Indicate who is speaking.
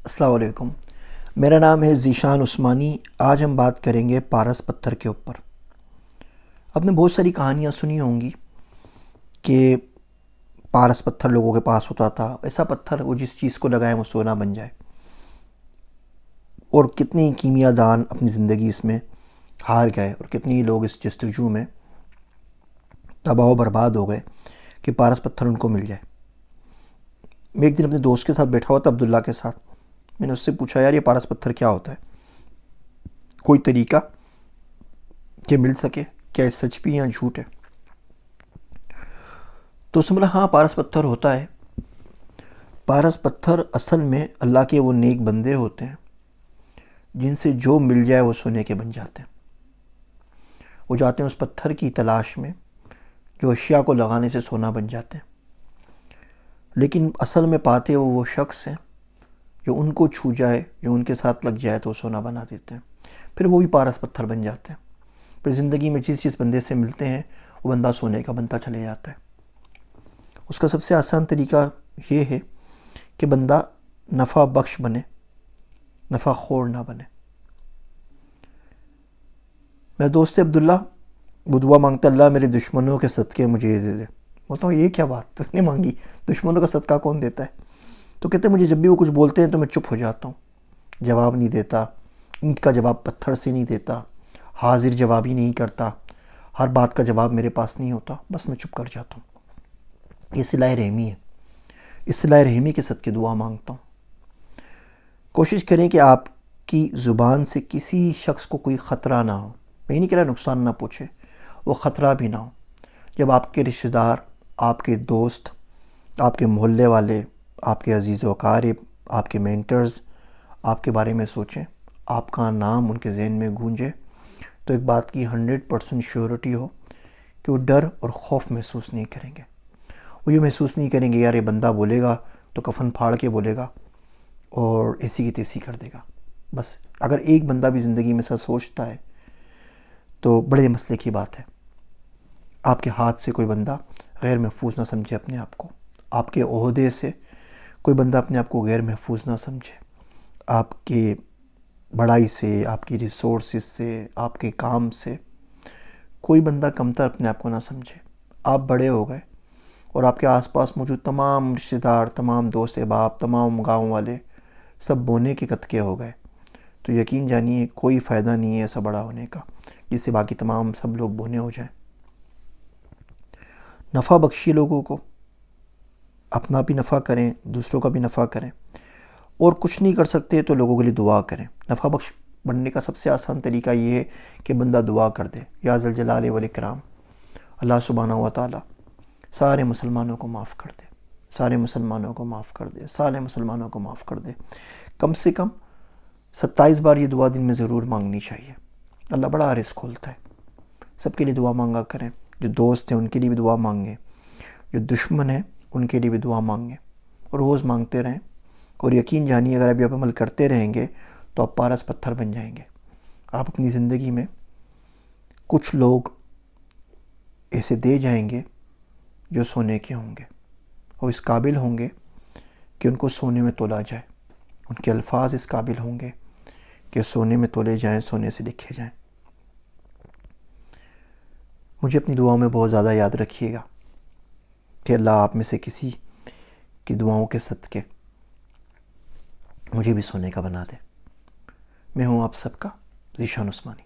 Speaker 1: السلام علیکم، میرا نام ہے ذیشان عثمانی۔ آج ہم بات کریں گے پارس پتھر کے اوپر۔ آپ نے بہت ساری کہانیاں سنی ہوں گی کہ پارس پتھر لوگوں کے پاس ہوتا تھا، ایسا پتھر وہ جس چیز کو لگائے وہ سونا بن جائے، اور کتنی کیمیا دان اپنی زندگی اس میں ہار گئے اور کتنی لوگ اس جستجو میں تباہ و برباد ہو گئے کہ پارس پتھر ان کو مل جائے۔ میں ایک دن اپنے دوست کے ساتھ بیٹھا ہوا تھا، عبداللہ کے ساتھ۔ میں نے اس سے پوچھا، یار یہ پارس پتھر کیا ہوتا ہے؟ کوئی طریقہ کہ مل سکے؟ کیا یہ سچ بھی یا جھوٹ ہے؟ تو اس نے بولا ہاں پارس پتھر ہوتا ہے۔ پارس پتھر اصل میں اللہ کے وہ نیک بندے ہوتے ہیں جن سے جو مل جائے وہ سونے کے بن جاتے ہیں۔ وہ جاتے ہیں اس پتھر کی تلاش میں جو اشیاء کو لگانے سے سونا بن جاتے ہیں، لیکن اصل میں پاتے وہ شخص ہیں جو ان کو چھو جائے، جو ان کے ساتھ لگ جائے تو وہ سونا بنا دیتے ہیں، پھر وہ بھی پارس پتھر بن جاتے ہیں۔ پھر زندگی میں جس بندے سے ملتے ہیں وہ بندہ سونے کا بنتا چلے جاتا ہے۔ اس کا سب سے آسان طریقہ یہ ہے کہ بندہ نفع بخش بنے، نفع خور نہ بنے۔ میرا دوست عبداللہ وہ دعا مانگتا، اللہ میرے دشمنوں کے صدقے مجھے یہ دے دے۔ بولتا ہوں یہ کیا بات تو نے مانگی؟ دشمنوں کا صدقہ کون دیتا ہے؟ تو کہتے ہیں مجھے جب بھی وہ کچھ بولتے ہیں تو میں چپ ہو جاتا ہوں، جواب نہیں دیتا، اینٹ کا جواب پتھر سے نہیں دیتا، حاضر جوابی نہیں کرتا، ہر بات کا جواب میرے پاس نہیں ہوتا، بس میں چپ کر جاتا ہوں۔ یہ صلہ رحمی ہے، اس صلہ رحمی کے صدقے دعا مانگتا ہوں۔ کوشش کریں کہ آپ کی زبان سے کسی شخص کو کوئی خطرہ نہ ہو۔ میں نہیں کہہ رہا نقصان نہ پہنچے، وہ خطرہ بھی نہ ہو۔ جب آپ کے رشتہ دار، آپ کے دوست، آپ کے محلے والے، آپ کے عزیز و اقارب، آپ کے مینٹرز آپ کے بارے میں سوچیں، آپ کا نام ان کے ذہن میں گونجے، تو ایک بات کی 100% شیورٹی ہو کہ وہ ڈر اور خوف محسوس نہیں کریں گے۔ وہ یہ محسوس نہیں کریں گے یار یہ بندہ بولے گا تو کفن پھاڑ کے بولے گا اور ایسی کی تیسی کر دے گا۔ بس اگر ایک بندہ بھی زندگی میں ایسا سوچتا ہے تو بڑے مسئلے کی بات ہے۔ آپ کے ہاتھ سے کوئی بندہ غیر محفوظ نہ سمجھے اپنے آپ کو، آپ کے عہدے سے کوئی بندہ اپنے آپ کو غیر محفوظ نہ سمجھے، آپ کے بڑائی سے، آپ کی ریسورسز سے، آپ کے کام سے کوئی بندہ کمتر اپنے آپ کو نہ سمجھے۔ آپ بڑے ہو گئے اور آپ کے آس پاس موجود تمام رشتہ دار، تمام دوست احباب، تمام گاؤں والے سب بونے کے قطکے ہو گئے، تو یقین جانیے کوئی فائدہ نہیں ہے ایسا بڑا ہونے کا جس سے باقی تمام سب لوگ بونے ہو جائیں۔ نفع بخشی لوگوں کو، اپنا بھی نفع کریں، دوسروں کا بھی نفع کریں، اور کچھ نہیں کر سکتے تو لوگوں کے لیے دعا کریں۔ نفع بخش بننے کا سب سے آسان طریقہ یہ ہے کہ بندہ دعا کر دے، یا ذا الجلال والاکرام، اللہ سبحانہ و تعالیٰ سارے مسلمانوں کو معاف کر دے، سارے مسلمانوں کو معاف کر دے، سارے مسلمانوں کو معاف کر دے۔ کم سے کم 27 بار یہ دعا دن میں ضرور مانگنی چاہیے۔ اللہ بڑا رزق کھولتا ہے۔ سب کے لیے دعا مانگا کریں، جو دوست ہیں ان کے لیے بھی دعا مانگیں، جو دشمن ہیں ان کے لیے بھی دعا مانگیں، اور روز مانگتے رہیں، اور یقین جانیے اگر ابھی آپ عمل کرتے رہیں گے تو آپ پارس پتھر بن جائیں گے۔ آپ اپنی زندگی میں کچھ لوگ ایسے دے جائیں گے جو سونے کے ہوں گے، اور اس قابل ہوں گے کہ ان کو سونے میں تولا جائے، ان کے الفاظ اس قابل ہوں گے کہ سونے میں تولے جائیں، سونے سے لکھے جائیں۔ مجھے اپنی دعاؤں میں بہت زیادہ یاد رکھیے گا کہ اللہ آپ میں سے کسی کی دعاؤں کے صدقے مجھے بھی سونے کا بنا دے۔ میں ہوں آپ سب کا ذیشان عثمانی۔